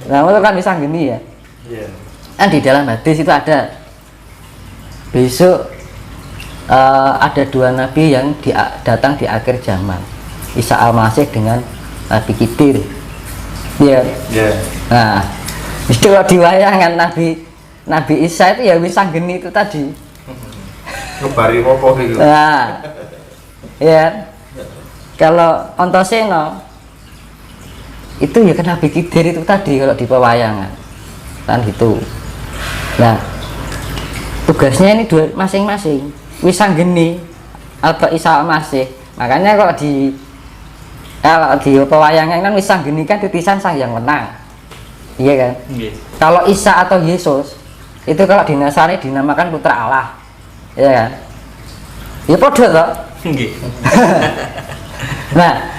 Nah, itu kan bisa gini ya. Iya. Kan di dalam hadis itu ada besok ada dua nabi yang datang di akhir zaman, Isa al-Masih dengan Nabi Khidir. Iya. Iya. Nah, itu kalau diwayangan Nabi Isa itu ya bisa geni itu tadi. Ngebari apa gitu. Nah, ya. Kalau Antasena itu ya kan Nabi Khidir itu tadi kalau di pewayangan kan gitu. Nah, tugasnya ini dua masing-masing, Wisanggeni atau Isa Masih. Makanya kalau di pewayangan kan Wisanggeni kan titisan sang yang menang, iya kan? Iya. Kalau Isa atau Yesus itu kalau di Nasrani dinamakan putra Allah, iya kan? Ya podo toh. Nggih. Nah,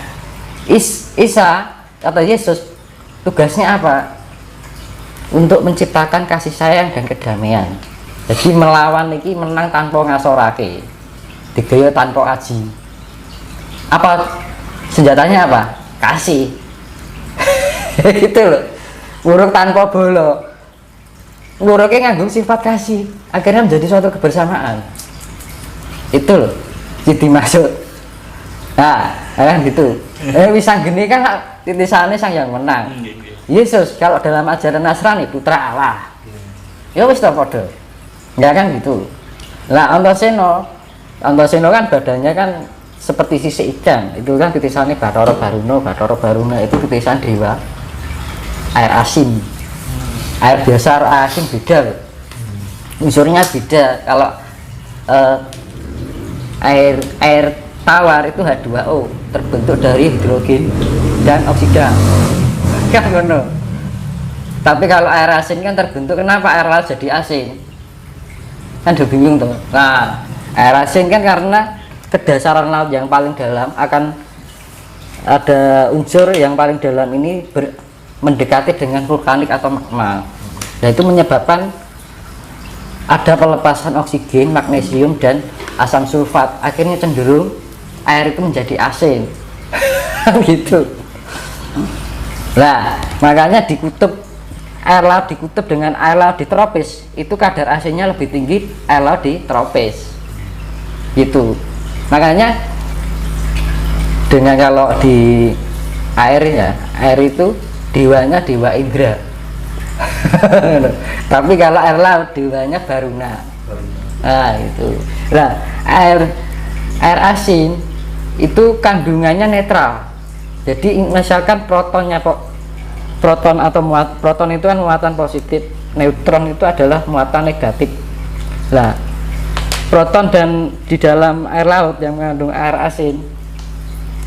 Isa atau Yesus tugasnya apa? Untuk menciptakan kasih sayang dan kedamaian. Jadi melawan iki menang tanpa ngasorake, digaya tanpa aji. Apa senjatanya apa? Kasih. Itu loh. Buruk tanpa bolo. Buruknya nganggung sifat kasih, akhirnya menjadi suatu kebersamaan. Itu loh, jadi maksud. Nah, kan gitu. Wisanggeni kan titisannya sang yang menang. Yesus kalau dalam ajaran Nasrani putra Allah. Ya wis ta padha. Enggak kan gitu. Lah Antasena kan badannya kan seperti sisik ikan. Itu kan titisannya Bathara Baruna. Bathara Baruna itu titisan dewa air asin. Air biasa, air asin beda loh. Unsurnya beda. Kalau air tawar itu H2O terbentuk dari hidrogen dan oksigen kan ngono. Tapi kalau air asin kan terbentuk, kenapa air laut jadi asin? Kan udah bingung tuh. Nah, air asin kan karena kedasaran laut yang paling dalam akan ada unsur yang paling dalam ini mendekati dengan vulkanik atau magma. Nah, itu menyebabkan ada pelepasan oksigen, magnesium dan asam sulfat. Akhirnya cenderung air itu menjadi asin. Gitu. Nah, makanya di kutub air laut di kutub dengan air laut di tropis itu kadar asinnya lebih tinggi air laut di tropis. Gitu. Makanya dengan kalau di air ya, air itu dewanya dewa Indra. Tapi kalau air laut dewanya Baruna. Nah, itu. Nah, air asin itu kandungannya netral. Jadi misalkan proton atau proton itu kan muatan positif, neutron itu adalah muatan negatif. Nah, proton dan di dalam air laut yang mengandung air asin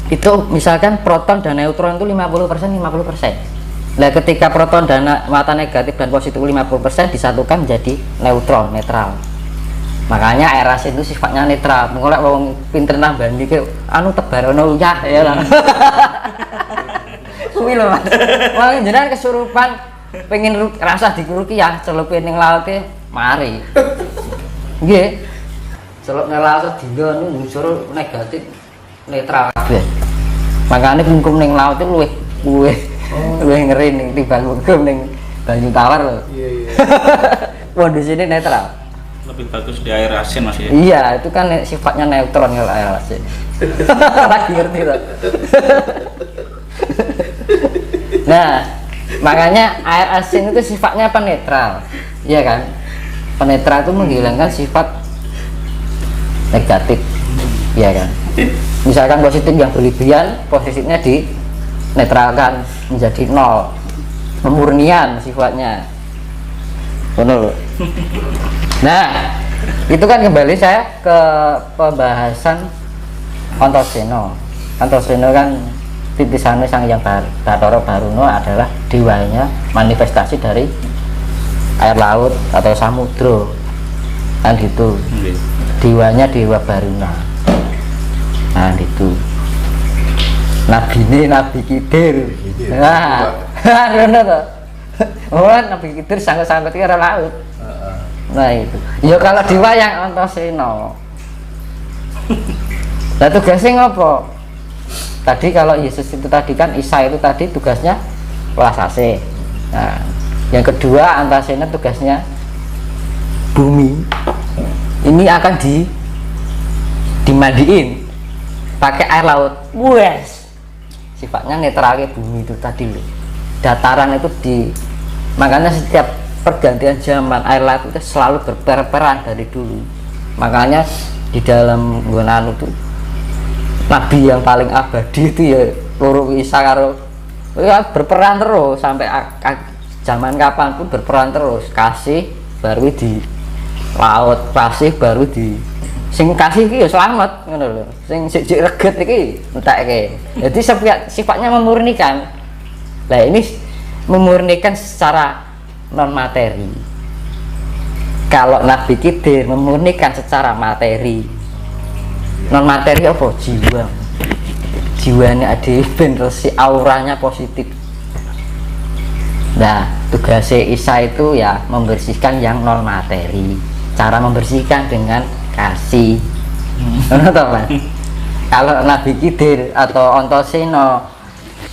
itu misalkan proton dan neutron itu 50% 50%. Nah, ketika proton dan muatan negatif dan positif 50% disatukan menjadi neutron, netral. Makanya air asin itu sifatnya netral. Mengolek wong pinter nambani ke anu tebarono uyah ya lah. Kuwi lho Mas. Wong jenengan kesurupan pengen rasa dikurukiah celupin ning laute mari. Nggih. Celup ning laut dina nu unsur negatif netral kabeh. Makane kungkum ning laut itu luwih ngeri ning timbang kungkum ning banyu tawar lho. Iya iya. Kondisine netral. Lebih bagus di air asin Mas ya. Iya, itu kan sifatnya neutron kalau air asin. Lagi ngerti tuh. Nah, makanya air asin itu sifatnya apa? Netral. Iya kan? Penetral itu menghilangkan sifat negatif. Iya kan? Misalkan positif yang berlebihan, positifnya dinetralkan menjadi nol. Pemurnian sifatnya. Benar. Nah, itu kan kembali saya ke pembahasan Antasena. Antasena kan titisannya sang yang Bathara Baruna adalah dewanya manifestasi dari air laut atau samudra kan gitu. Dewanya dewa Baruna. Nah gitu. Nabi Khidir. Nah, ngono to. Oh, Nabi Khidir sangkut-sangkut karo laut. Nah itu. Ya kalau diwayang Antasena. Lah tugasnya ngopo? Tadi kalau Yesus itu tadi kan Isa itu tadi tugasnya welas asih. Nah, yang kedua antasena tugasnya bumi ini akan dimandiin pakai air laut. Wes, sifatnya netral kayak bumi itu tadi loh. Dataran itu makanya setiap pergantian zaman air laut itu selalu berperan dari dulu. Makanya di dalam gunaan itu nabi yang paling abadi itu ya Loro Isa karo ya berperan terus sampai zaman kapanpun berperan terus. Kasih baru di laut, kasih baru di sing kasih iki ya selamat ngono lho. Sing sik reget iki entek. Jadi sifatnya memurnikan. Nah, ini memurnikan secara non materi. Kalau Nabi Khidir memurnikan secara materi. Non materi apa? Jiwa. Jiwanya ada ben resi auranya positif. Nah, tugasnya Isa itu ya membersihkan yang non materi. Cara membersihkan dengan kasih. Kalau Nabi Khidir atau Antasena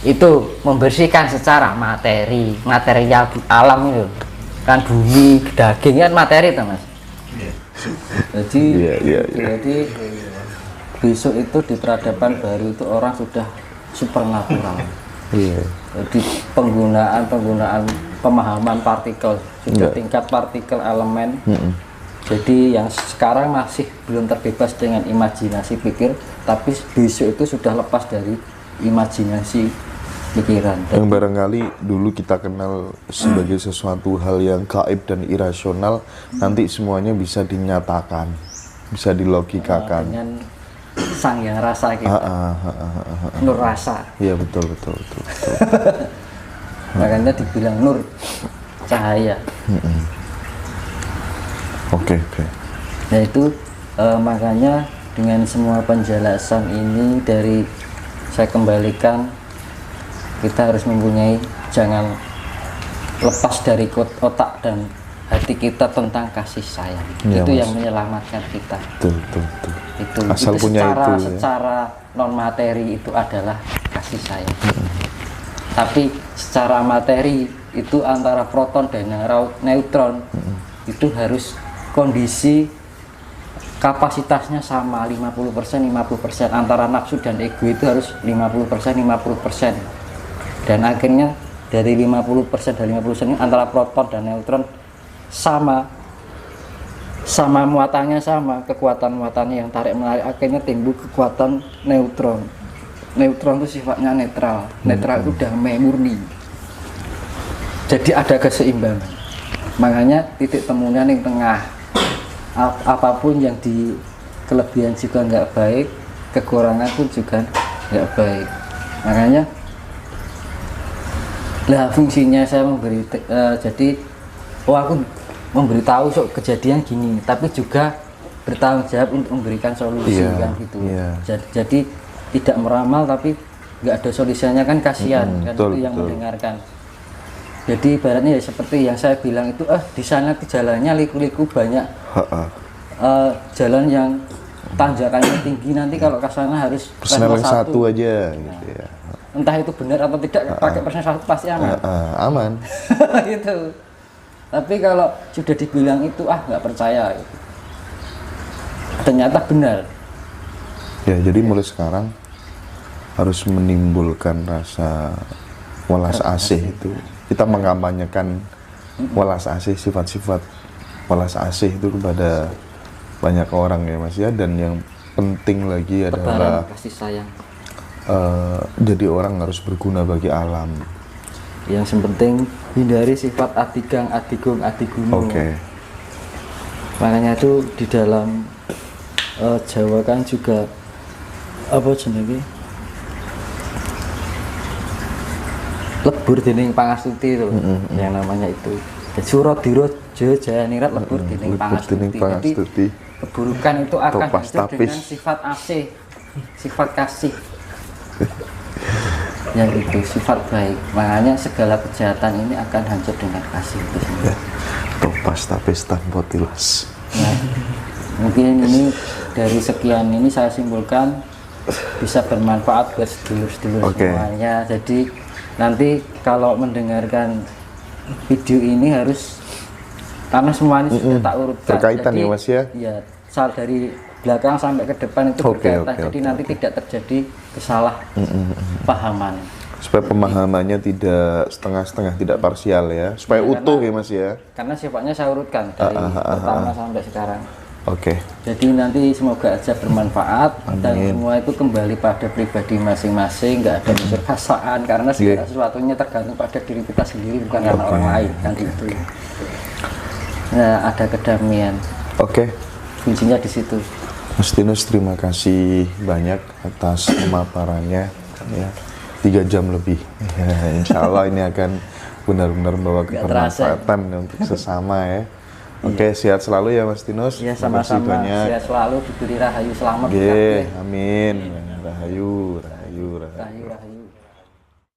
itu membersihkan secara materi, material alam itu kan, bumi, daging kan materi tuh Mas. Jadi jadi besok itu di peradaban baru itu orang sudah supernatural. Jadi penggunaan pemahaman partikel sudah tingkat partikel elemen. Jadi yang sekarang masih belum terbebas dengan imajinasi pikir, tapi besok itu sudah lepas dari imajinasi pikiran. Yang barangkali dulu kita kenal sebagai sesuatu hal yang gaib dan irasional, nanti semuanya bisa dinyatakan, bisa dilogikakan. Dengan sang yang rasa kita, nur rasa. Iya betul. Makanya dibilang nur, cahaya. Oke. Nah itu makanya dengan semua penjelasan ini dari saya kembalikan, kita harus mempunyai, jangan lepas dari otak dan hati kita tentang kasih sayang. Ya, itu Mas. yang menyelamatkan kita. Betul. Itu Asal itu punya secara, itu, ya. secara non materi itu adalah kasih sayang. Tapi secara materi itu antara proton dan neutron itu harus kondisi kapasitasnya sama 50% antara nafsu dan ego itu harus 50% dan akhirnya dari 50% dan 50% ini antara proton dan neutron sama muatannya sama, kekuatan muatannya yang tarik menarik, akhirnya timbul kekuatan neutron. Neutron itu sifatnya netral itu damai murni, jadi ada keseimbangan. Makanya titik temunya di tengah, apapun yang di kelebihan juga nggak baik, kekurangan pun juga nggak baik. Makanya lah fungsinya saya memberi jadi aku memberitahu kejadian gini, tapi juga bertanggung jawab untuk memberikan solusi kan gitu. Jadi tidak meramal tapi nggak ada solusinya kan, kasihan kan betul, itu yang mendengarkan. Jadi ibaratnya ya seperti yang saya bilang itu, di sana tuh jalannya liku-liku banyak, jalan yang tanjakannya tinggi, nanti kalau ke sana harus Persneling satu aja gitu ya. Entah itu benar atau tidak, pakai persneling satu pasti aman. Aman. Gitu. Tapi kalau sudah dibilang itu nggak percaya gitu. Ternyata benar. Ya, jadi mulai sekarang harus menimbulkan rasa welas asih itu. Kita mengampanyekan welas asih, sifat-sifat welas asih itu kepada banyak orang ya Mas ya. Dan yang penting lagi adalah kasih sayang. Jadi orang harus berguna bagi alam. Yang penting hindari sifat adigang, adigung, adigumo. Oke. Makanya itu di dalam Jawa kan juga apa jenenge? Lebur dening Pangastuti itu, yang namanya itu. Suradira Jayanirat lebur dening Pangastuti. Jadi keburukan itu akan hancur dengan sifat asih, sifat kasih. Yang itu sifat baik. Makanya segala kejahatan ini akan hancur dengan kasih itu sendiri. Topas tapis tanpa tilas. Nah, mungkin ini dari sekian ini saya simpulkan bisa bermanfaat buat sedulur-sedulur semuanya. Jadi nanti kalau mendengarkan video ini harus karena semuanya sudah tak urutkan. Berkaitan jadi, ya Mas ya? Iya, soal dari belakang sampai ke depan itu berkaitan. Jadi nanti tidak terjadi kesalahpahaman. Supaya pemahamannya tidak setengah-setengah, tidak parsial ya. Supaya utuh ya Mas ya. Karena sifatnya saya urutkan dari pertama sampai sekarang. Oke. Jadi nanti semoga aja bermanfaat dan semua itu kembali pada pribadi masing-masing, nggak ada unsur paksaan karena segala sesuatunya tergantung pada diri kita sendiri bukan karena orang lain kan itu. Nah ada kedamaian. Oke. Kuncinya di situ. Mas Tinus terima kasih banyak atas pemaparannya ya. 3 jam lebih. Ya, insya Allah ini akan benar-benar membawa kebermanfaatan untuk sesama ya. Oke, sehat selalu ya Mas Tinus. Ya sama-sama, sehat selalu, diberi rahayu selamat. Amin.